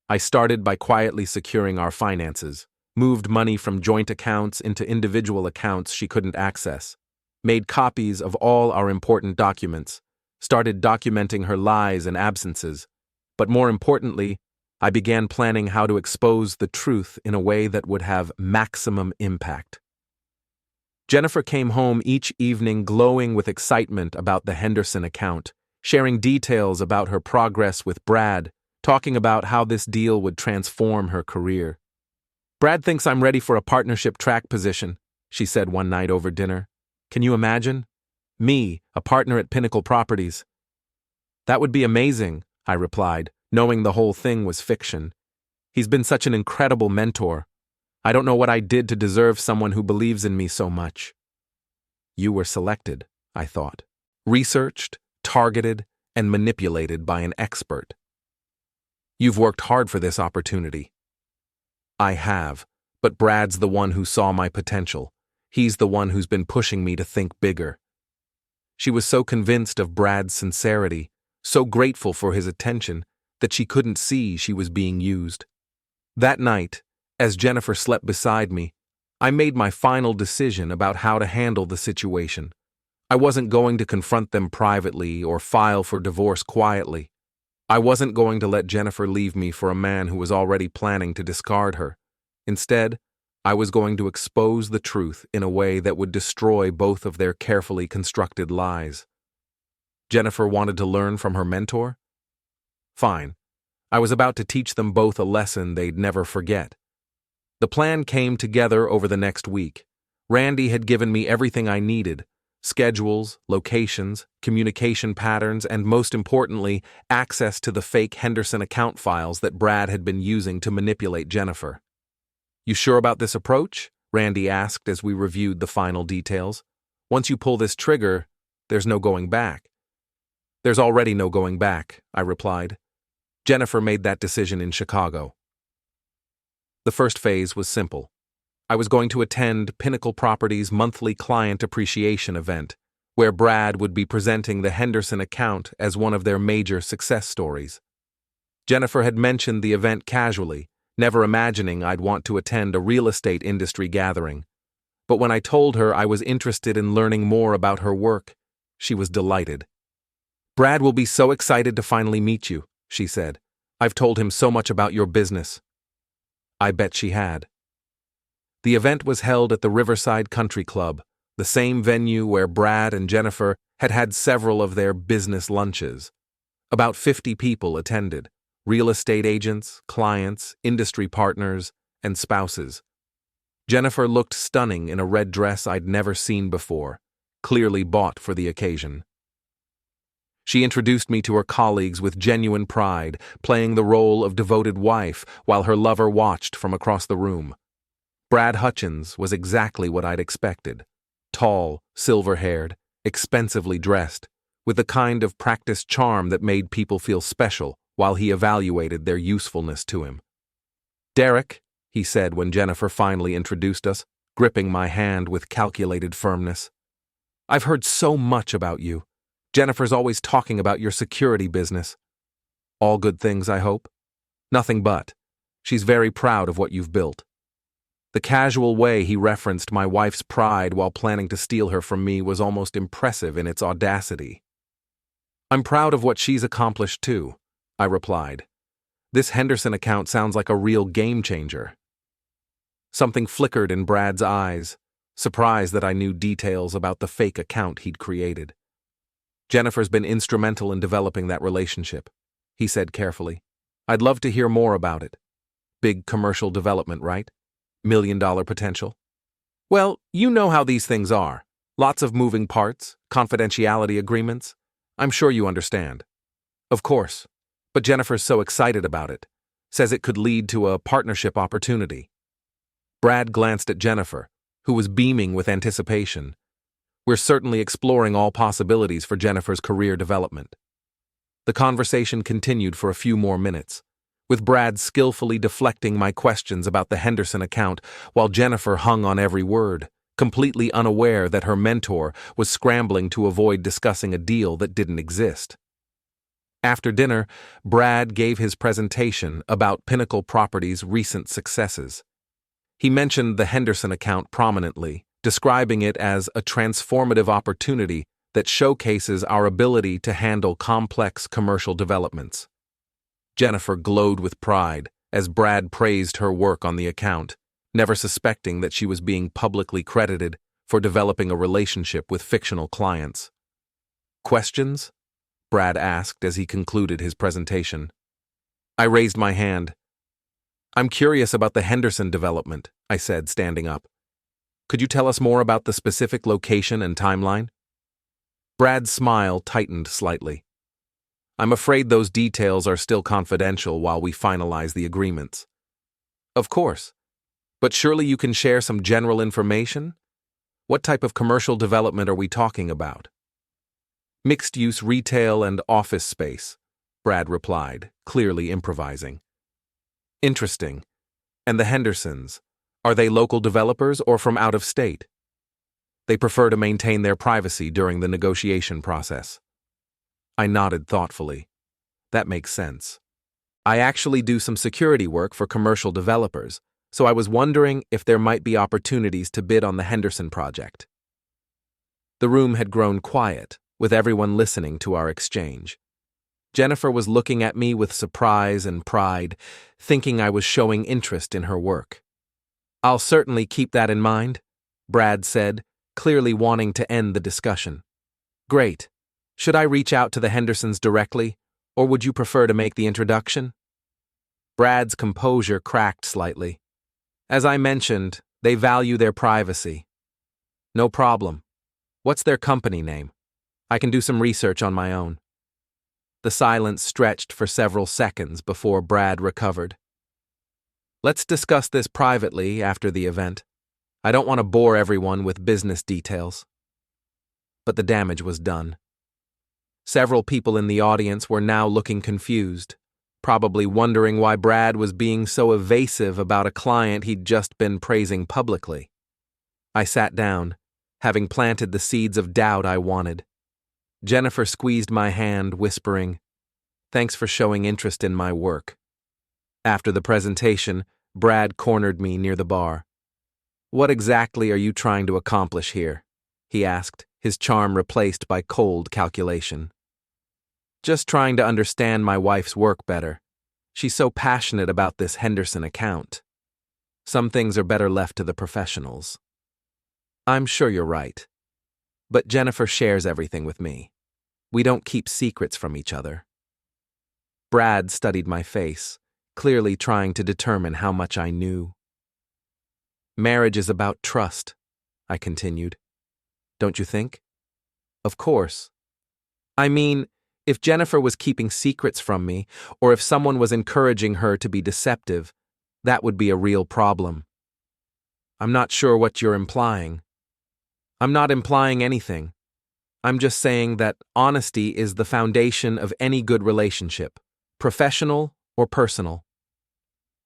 Speaker 1: I started by quietly securing our finances, moved money from joint accounts into individual accounts she couldn't access, made copies of all our important documents, started documenting her lies and absences, but more importantly, I began planning how to expose the truth in a way that would have maximum impact. Jennifer came home each evening glowing with excitement about the Henderson account, sharing details about her progress with Brad, talking about how this deal would transform her career. "Brad thinks I'm ready for a partnership track position," she said one night over dinner. "Can you imagine? Me, a partner at Pinnacle Properties." "That would be amazing," I replied, knowing the whole thing was fiction. "He's been such an incredible mentor. I don't know what I did to deserve someone who believes in me so much." "You were selected," I thought. "Researched, targeted, and manipulated by an expert. You've worked hard for this opportunity." "I have, but Brad's the one who saw my potential. He's the one who's been pushing me to think bigger." She was so convinced of Brad's sincerity, so grateful for his attention, that she couldn't see she was being used. That night, as Jennifer slept beside me, I made my final decision about how to handle the situation. I wasn't going to confront them privately or file for divorce quietly. I wasn't going to let Jennifer leave me for a man who was already planning to discard her. Instead, I was going to expose the truth in a way that would destroy both of their carefully constructed lies. Jennifer wanted to learn from her mentor? Fine. I was about to teach them both a lesson they'd never forget. The plan came together over the next week. Randy had given me everything I needed: schedules, locations, communication patterns, and most importantly, access to the fake Henderson account files that Brad had been using to manipulate Jennifer. "You sure about this approach?" Randy asked as we reviewed the final details. "Once you pull this trigger, there's no going back." "There's already no going back," I replied. Jennifer made that decision in Chicago. The first phase was simple. I was going to attend Pinnacle Properties' monthly client appreciation event, where Brad would be presenting the Henderson account as one of their major success stories. Jennifer had mentioned the event casually, never imagining I'd want to attend a real estate industry gathering. But when I told her I was interested in learning more about her work, she was delighted. "Brad will be so excited to finally meet you," she said. "I've told him so much about your business." I bet she had. The event was held at the Riverside Country Club, the same venue where Brad and Jennifer had had several of their business lunches. About 50 people attended: real estate agents, clients, industry partners, and spouses. Jennifer looked stunning in a red dress I'd never seen before, clearly bought for the occasion. She introduced me to her colleagues with genuine pride, playing the role of devoted wife while her lover watched from across the room. Brad Hutchins was exactly what I'd expected. Tall, silver-haired, expensively dressed, with the kind of practiced charm that made people feel special while he evaluated their usefulness to him. "Derek," he said when Jennifer finally introduced us, gripping my hand with calculated firmness. "I've heard so much about you. Jennifer's always talking about your security business. All good things, I hope?" "Nothing but. She's very proud of what you've built." The casual way he referenced my wife's pride while planning to steal her from me was almost impressive in its audacity. "I'm proud of what she's accomplished too," I replied. "This Henderson account sounds like a real game changer." Something flickered in Brad's eyes, surprised that I knew details about the fake account he'd created. "Jennifer's been instrumental in developing that relationship," he said carefully. "I'd love to hear more about it. Big commercial development, right? $1 million potential?" "Well, you know how these things are. Lots of moving parts, confidentiality agreements. I'm sure you understand." "Of course. But Jennifer's so excited about it. Says it could lead to a partnership opportunity." Brad glanced at Jennifer, who was beaming with anticipation. "We're certainly exploring all possibilities for Jennifer's career development." The conversation continued for a few more minutes, with Brad skillfully deflecting my questions about the Henderson account while Jennifer hung on every word, completely unaware that her mentor was scrambling to avoid discussing a deal that didn't exist. After dinner, Brad gave his presentation about Pinnacle Properties' recent successes. He mentioned the Henderson account prominently, describing it as a transformative opportunity that showcases our ability to handle complex commercial developments. Jennifer glowed with pride as Brad praised her work on the account, never suspecting that she was being publicly credited for developing a relationship with fictional clients. "Questions?" Brad asked as he concluded his presentation. I raised my hand. "I'm curious about the Henderson development," I said, standing up. "Could you tell us more about the specific location and timeline?" Brad's smile tightened slightly. "I'm afraid those details are still confidential while we finalize the agreements." "Of course. But surely you can share some general information? What type of commercial development are we talking about?" "Mixed-use retail and office space," Brad replied, clearly improvising. "Interesting. And the Hendersons, are they local developers or from out of state?" "They prefer to maintain their privacy during the negotiation process." I nodded thoughtfully. That makes sense. I actually do some security work for commercial developers, so I was wondering if there might be opportunities to bid on the Henderson project. The room had grown quiet, with everyone listening to our exchange. Jennifer was looking at me with surprise and pride, thinking I was showing interest in her work. "I'll certainly keep that in mind," Brad said, clearly wanting to end the discussion. "Great. Should I reach out to the Hendersons directly, or would you prefer to make the introduction?" Brad's composure cracked slightly. "As I mentioned, they value their privacy." "No problem. What's their company name? I can do some research on my own." The silence stretched for several seconds before Brad recovered. "Let's discuss this privately after the event. I don't want to bore everyone with business details." But the damage was done. Several people in the audience were now looking confused, probably wondering why Brad was being so evasive about a client he'd just been praising publicly. I sat down, having planted the seeds of doubt I wanted. Jennifer squeezed my hand, whispering, "Thanks for showing interest in my work." After the presentation, Brad cornered me near the bar. "What exactly are you trying to accomplish here?" he asked, his charm replaced by cold calculation. "Just trying to understand my wife's work better. She's so passionate about this Henderson account. Some things are better left to the professionals." "I'm sure you're right. But Jennifer shares everything with me. We don't keep secrets from each other." Brad studied my face, clearly trying to determine how much I knew. Marriage is about trust, I continued. Don't you think? Of course. I mean, if Jennifer was keeping secrets from me, or if someone was encouraging her to be deceptive, that would be a real problem. I'm not sure what you're implying. I'm not implying anything. I'm just saying that honesty is the foundation of any good relationship, professional or personal.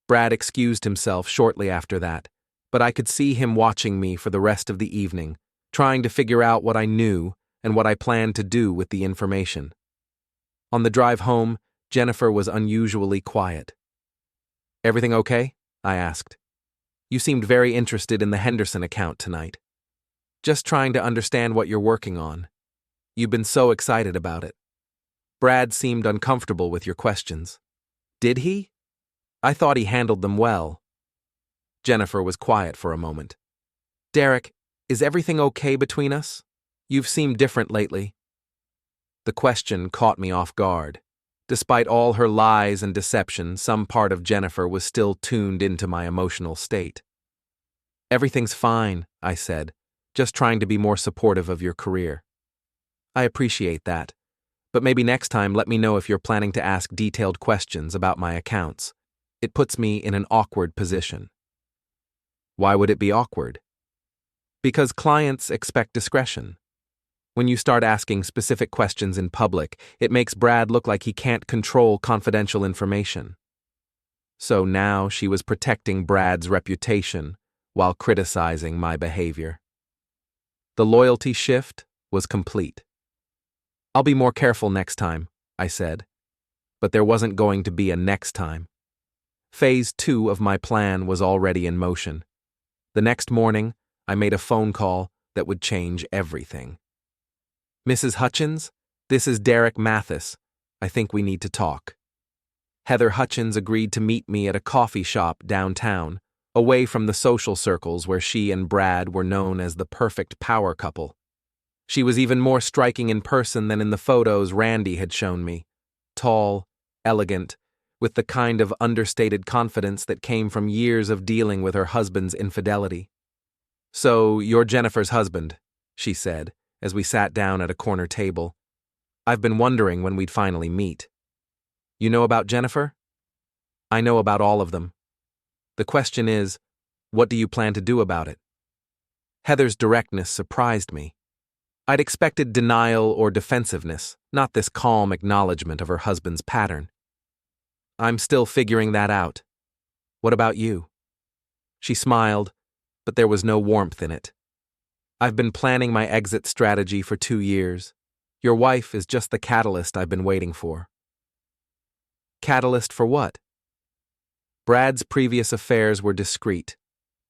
Speaker 1: Brad excused himself shortly after that, but I could see him watching me for the rest of the evening, trying to figure out what I knew and what I planned to do with the information. On the drive home, Jennifer was unusually quiet. Everything okay? I asked. You seemed very interested in the Henderson account tonight. Just trying to understand what you're working on. You've been so excited about it. Brad seemed uncomfortable with your questions. Did he? I thought he handled them well. Jennifer was quiet for a moment. Derek, is everything okay between us? You've seemed different lately. The question caught me off guard. Despite all her lies and deception, some part of Jennifer was still tuned into my emotional state. Everything's fine, I said, just trying to be more supportive of your career. I appreciate that, but maybe next time let me know if you're planning to ask detailed questions about my accounts. It puts me in an awkward position. Why would it be awkward? Because clients expect discretion. When you start asking specific questions in public, it makes Brad look like he can't control confidential information. So now she was protecting Brad's reputation while criticizing my behavior. The loyalty shift was complete. I'll be more careful next time, I said. But there wasn't going to be a next time. Phase 2 of my plan was already in motion. The next morning, I made a phone call that would change everything. Mrs. Hutchins, this is Derek Mathis. I think we need to talk. Heather Hutchins agreed to meet me at a coffee shop downtown, away from the social circles where she and Brad were known as the perfect power couple. She was even more striking in person than in the photos Randy had shown me. Tall, elegant, with the kind of understated confidence that came from years of dealing with her husband's infidelity. So, you're Jennifer's husband, she said, as we sat down at a corner table. I've been wondering when we'd finally meet. You know about Jennifer? I know about all of them. The question is, what do you plan to do about it? Heather's directness surprised me. I'd expected denial or defensiveness, not this calm acknowledgement of her husband's pattern. I'm still figuring that out. What about you? She smiled, but there was no warmth in it. I've been planning my exit strategy for 2 years. Your wife is just the catalyst I've been waiting for. Catalyst for what? Brad's previous affairs were discreet,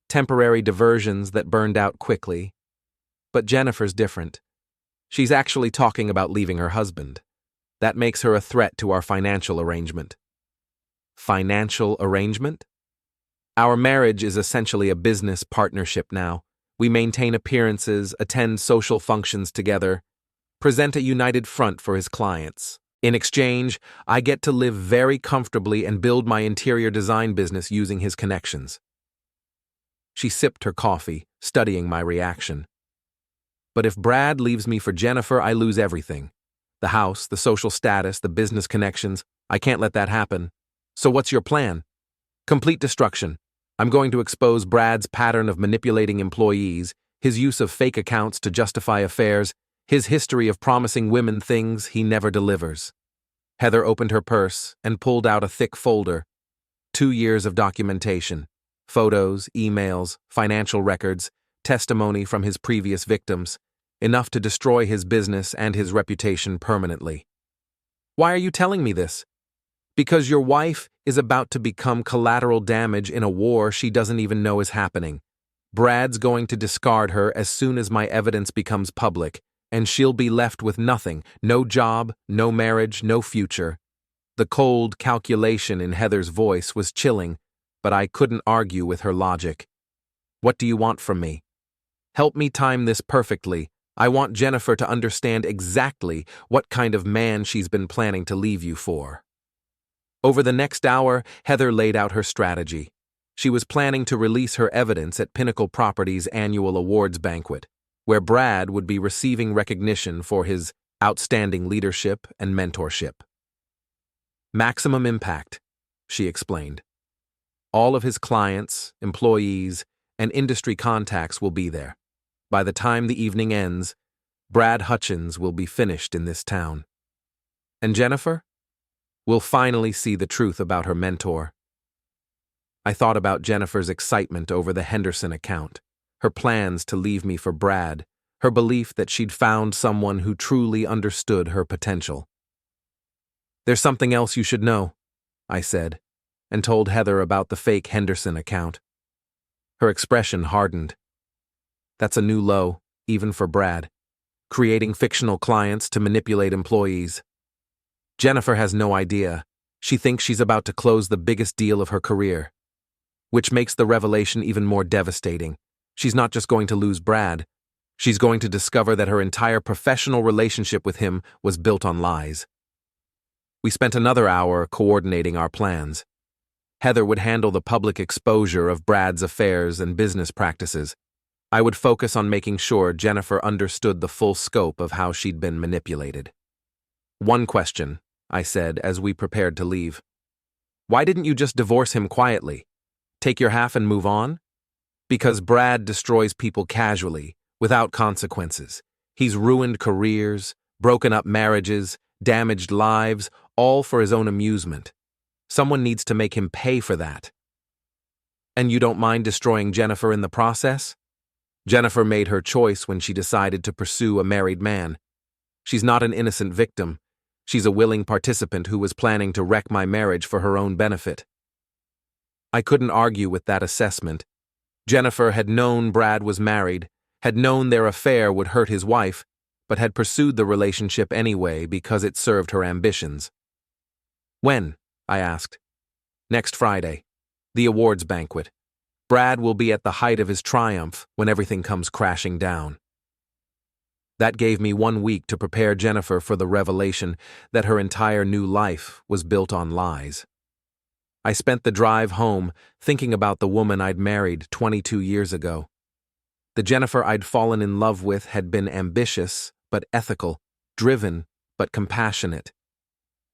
Speaker 1: temporary diversions that burned out quickly. But Jennifer's different. She's actually talking about leaving her husband. That makes her a threat to our financial arrangement. Financial arrangement? Our marriage is essentially a business partnership now. We maintain appearances, attend social functions together, present a united front for his clients. In exchange, I get to live very comfortably and build my interior design business using his connections. She sipped her coffee, studying my reaction. But if Brad leaves me for Jennifer, I lose everything. The house, the social status, the business connections. I can't let that happen. So what's your plan? Complete destruction. I'm going to expose Brad's pattern of manipulating employees, his use of fake accounts to justify affairs, his history of promising women things he never delivers. Heather opened her purse and pulled out a thick folder. 2 years of documentation. Photos, emails, financial records, testimony from his previous victims. Enough to destroy his business and his reputation permanently. Why are you telling me this? Because your wife is about to become collateral damage in a war she doesn't even know is happening. Brad's going to discard her as soon as my evidence becomes public, and she'll be left with nothing, no job, no marriage, no future. The cold calculation in Heather's voice was chilling, but I couldn't argue with her logic. What do you want from me? Help me time this perfectly. I want Jennifer to understand exactly what kind of man she's been planning to leave you for. Over the next hour, Heather laid out her strategy. She was planning to release her evidence at Pinnacle Properties' annual awards banquet, where Brad would be receiving recognition for his outstanding leadership and mentorship. Maximum impact, she explained. All of his clients, employees, and industry contacts will be there. By the time the evening ends, Brad Hutchins will be finished in this town. And Jennifer? We'll finally see the truth about her mentor. I thought about Jennifer's excitement over the Henderson account, her plans to leave me for Brad, her belief that she'd found someone who truly understood her potential. "There's something else you should know," I said, and told Heather about the fake Henderson account. Her expression hardened. That's a new low, even for Brad, creating fictional clients to manipulate employees. Jennifer has no idea. She thinks she's about to close the biggest deal of her career, which makes the revelation even more devastating. She's not just going to lose Brad. She's going to discover that her entire professional relationship with him was built on lies. We spent another hour coordinating our plans. Heather would handle the public exposure of Brad's affairs and business practices. I would focus on making sure Jennifer understood the full scope of how she'd been manipulated. "One question," I said as we prepared to leave. "Why didn't you just divorce him quietly? Take your half and move on?" "Because Brad destroys people casually, without consequences. He's ruined careers, broken up marriages, damaged lives, all for his own amusement. Someone needs to make him pay for that." "And you don't mind destroying Jennifer in the process?" "Jennifer made her choice when she decided to pursue a married man. She's not an innocent victim. She's a willing participant who was planning to wreck my marriage for her own benefit." I couldn't argue with that assessment. Jennifer had known Brad was married, had known their affair would hurt his wife, but had pursued the relationship anyway because it served her ambitions. "When?" I asked. "Next Friday. The awards banquet. Brad will be at the height of his triumph when everything comes crashing down." That gave me 1 week to prepare Jennifer for the revelation that her entire new life was built on lies. I spent the drive home thinking about the woman I'd married 22 years ago. The Jennifer I'd fallen in love with had been ambitious but ethical, driven but compassionate.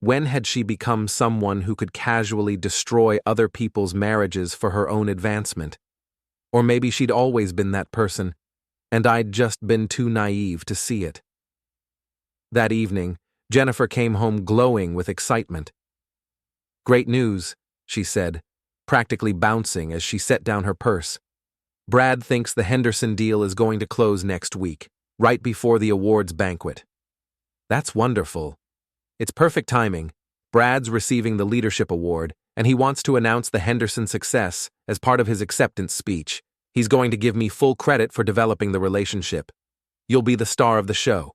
Speaker 1: When had she become someone who could casually destroy other people's marriages for her own advancement? Or maybe she'd always been that person, and I'd just been too naive to see it. That evening, Jennifer came home glowing with excitement. "Great news," she said, practically bouncing as she set down her purse. "Brad thinks the Henderson deal is going to close next week, right before the awards banquet." "That's wonderful. It's perfect timing. Brad's receiving the leadership award, and he wants to announce the Henderson success as part of his acceptance speech. He's going to give me full credit for developing the relationship. You'll be the star of the show."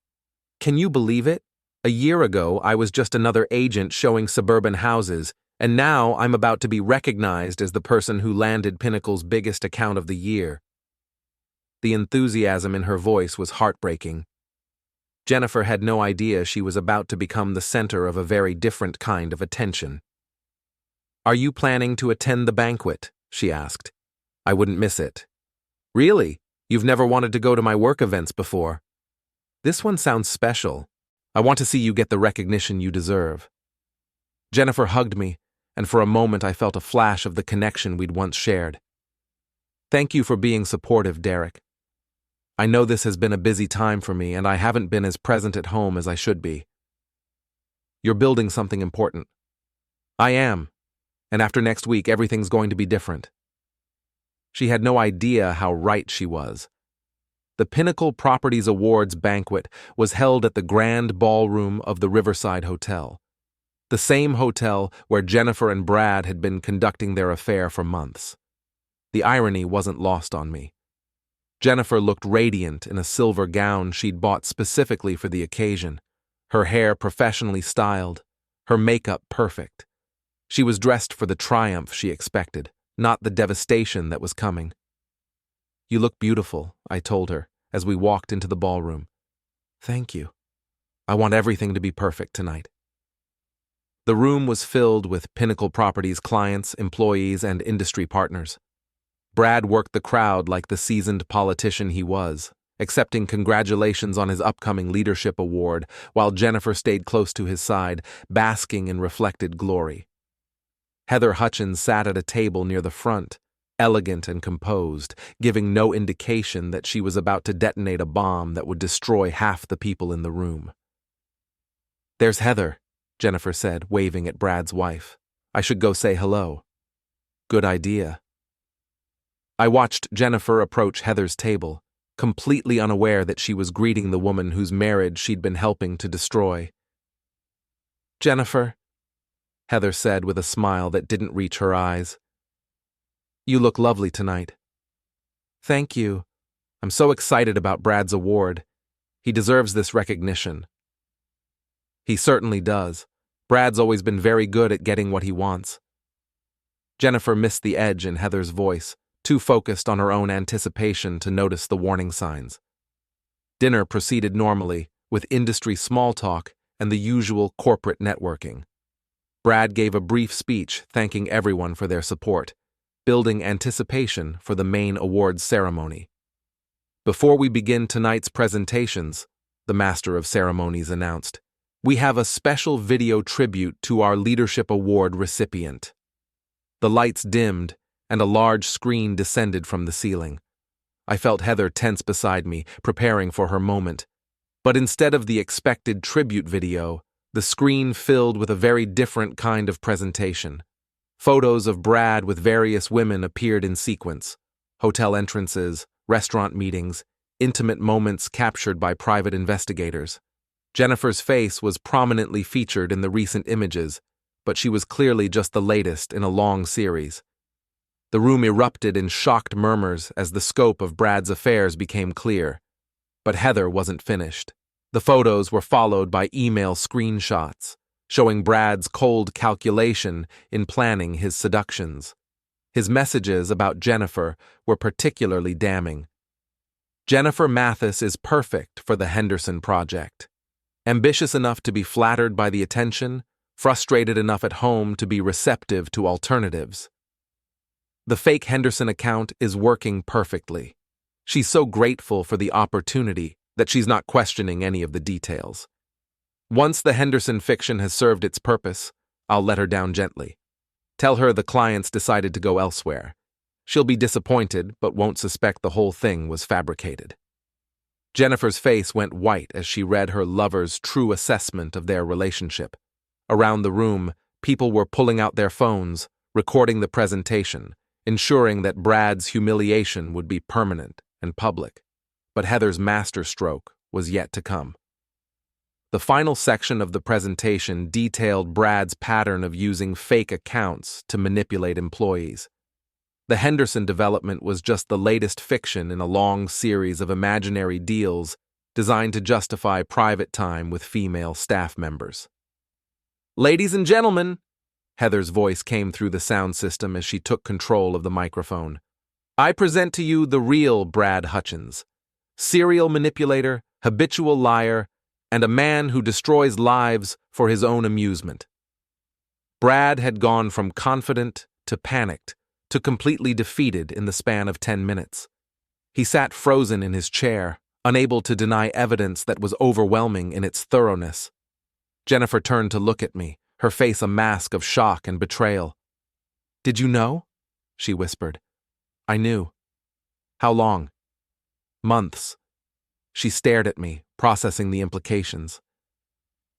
Speaker 1: Can you believe it? A year ago, I was just another agent showing suburban houses, and now I'm about to be recognized as the person who landed Pinnacle's biggest account of the year. The enthusiasm in her voice was heartbreaking. Jennifer had no idea she was about to become the center of a very different kind of attention. "Are you planning to attend the banquet?" she asked. I wouldn't miss it. "Really? You've never wanted to go to my work events before?" "This one sounds special. I want to see you get the recognition you deserve." Jennifer hugged me, and for a moment I felt a flash of the connection we'd once shared. "Thank you for being supportive, Derek. I know this has been a busy time for me, and I haven't been as present at home as I should be. You're building something important." "I am, and after next week everything's going to be different." She had no idea how right she was. The Pinnacle Properties Awards banquet was held at the Grand Ballroom of the Riverside Hotel, the same hotel where Jennifer and Brad had been conducting their affair for months. The irony wasn't lost on me. Jennifer looked radiant in a silver gown she'd bought specifically for the occasion, her hair professionally styled, her makeup perfect. She was dressed for the triumph she expected, not the devastation that was coming. "You look beautiful," I told her as we walked into the ballroom. "Thank you. I want everything to be perfect tonight." The room was filled with Pinnacle Properties clients, employees, and industry partners. Brad worked the crowd like the seasoned politician he was, accepting congratulations on his upcoming leadership award, while Jennifer stayed close to his side, basking in reflected glory. Heather Hutchins sat at a table near the front, elegant and composed, giving no indication that she was about to detonate a bomb that would destroy half the people in the room. "There's Heather," Jennifer said, waving at Brad's wife. "I should go say hello." "Good idea." I watched Jennifer approach Heather's table, completely unaware that she was greeting the woman whose marriage she'd been helping to destroy. "Jennifer," Heather said with a smile that didn't reach her eyes, "you look lovely tonight." "Thank you. I'm so excited about Brad's award. He deserves this recognition." "He certainly does. Brad's always been very good at getting what he wants." Jennifer missed the edge in Heather's voice, too focused on her own anticipation to notice the warning signs. Dinner proceeded normally, with industry small talk and the usual corporate networking. Brad gave a brief speech thanking everyone for their support, building anticipation for the main awards ceremony. "Before we begin tonight's presentations," the Master of Ceremonies announced, "we have a special video tribute to our Leadership Award recipient." The lights dimmed, and a large screen descended from the ceiling. I felt Heather tense beside me, preparing for her moment. But instead of the expected tribute video, the screen filled with a very different kind of presentation. Photos of Brad with various women appeared in sequence: hotel entrances, restaurant meetings, intimate moments captured by private investigators. Jennifer's face was prominently featured in the recent images, but she was clearly just the latest in a long series. The room erupted in shocked murmurs as the scope of Brad's affairs became clear. But Heather wasn't finished. The photos were followed by email screenshots, showing Brad's cold calculation in planning his seductions. His messages about Jennifer were particularly damning. "Jennifer Mathis is perfect for the Henderson project. Ambitious enough to be flattered by the attention, frustrated enough at home to be receptive to alternatives. The fake Henderson account is working perfectly. She's so grateful for the opportunity that she's not questioning any of the details. Once the Henderson fiction has served its purpose, I'll let her down gently. Tell her the clients decided to go elsewhere. She'll be disappointed, but won't suspect the whole thing was fabricated." Jennifer's face went white as she read her lover's true assessment of their relationship. Around the room, people were pulling out their phones, recording the presentation, ensuring that Brad's humiliation would be permanent and public. But Heather's masterstroke was yet to come. The final section of the presentation detailed Brad's pattern of using fake accounts to manipulate employees. The Henderson development was just the latest fiction in a long series of imaginary deals designed to justify private time with female staff members. "Ladies and gentlemen," Heather's voice came through the sound system as she took control of the microphone, "I present to you the real Brad Hutchins, serial manipulator, habitual liar, and a man who destroys lives for his own amusement." Brad had gone from confident to panicked to completely defeated in the span of 10 minutes. He sat frozen in his chair, unable to deny evidence that was overwhelming in its thoroughness. Jennifer turned to look at me, her face a mask of shock and betrayal. "Did you know?" she whispered. "I knew." "How long?" "Months." She stared at me, processing the implications.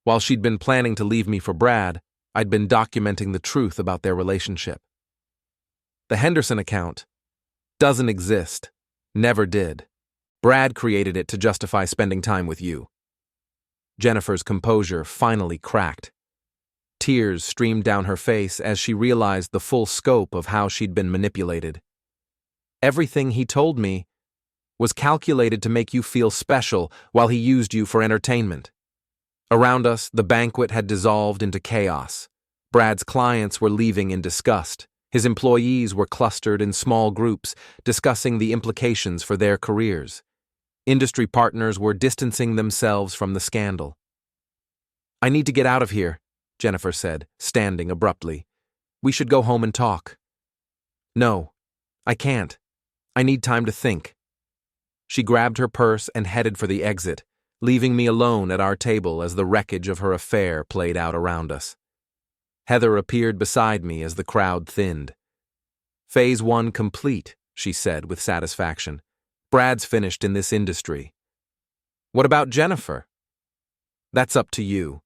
Speaker 1: While she'd been planning to leave me for Brad, I'd been documenting the truth about their relationship. "The Henderson account doesn't exist. Never did. Brad created it to justify spending time with you." Jennifer's composure finally cracked. Tears streamed down her face as she realized the full scope of how she'd been manipulated. "Everything he told me was calculated to make you feel special while he used you for entertainment." Around us, the banquet had dissolved into chaos. Brad's clients were leaving in disgust. His employees were clustered in small groups, discussing the implications for their careers. Industry partners were distancing themselves from the scandal. "I need to get out of here," Jennifer said, standing abruptly. "We should go home and talk." "No, I can't. I need time to think." She grabbed her purse and headed for the exit, leaving me alone at our table as the wreckage of her affair played out around us. Heather appeared beside me as the crowd thinned. "Phase 1 complete," she said with satisfaction. "Brad's finished in this industry." "What about Jennifer?" "That's up to you.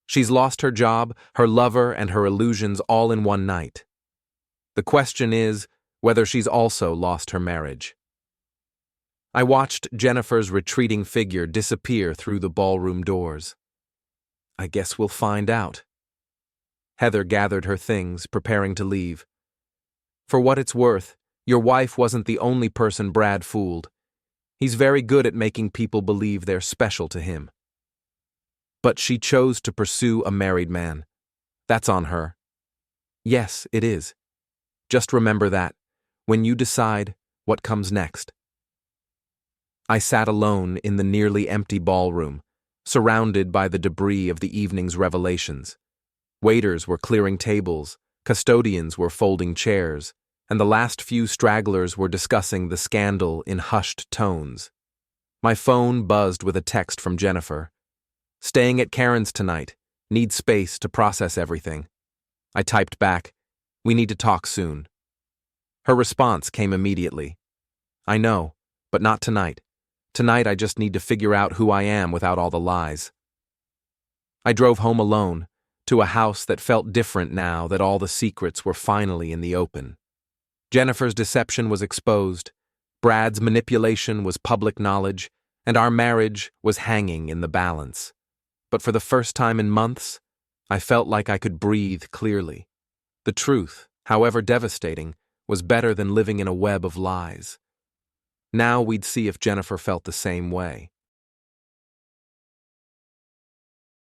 Speaker 1: She's lost her job, her lover, and her illusions all in one night. The question is whether she's also lost her marriage." I watched Jennifer's retreating figure disappear through the ballroom doors. "I guess we'll find out." Heather gathered her things, preparing to leave. "For what it's worth, your wife wasn't the only person Brad fooled. He's very good at making people believe they're special to him." "But she chose to pursue a married man. That's on her." "Yes, it is. Just remember that, when you decide what comes next." I sat alone in the nearly empty ballroom, surrounded by the debris of the evening's revelations. Waiters were clearing tables, custodians were folding chairs, and the last few stragglers were discussing the scandal in hushed tones. My phone buzzed with a text from Jennifer. "Staying at Karen's tonight. Need space to process everything." I typed back, "We need to talk soon." Her response came immediately. "I know, but not tonight. Tonight I just need to figure out who I am without all the lies." I drove home alone, to a house that felt different now that all the secrets were finally in the open. Jennifer's deception was exposed, Brad's manipulation was public knowledge, and our marriage was hanging in the balance. But for the first time in months, I felt like I could breathe clearly. The truth, however devastating, was better than living in a web of lies. Now we'd see if Jennifer felt the same way.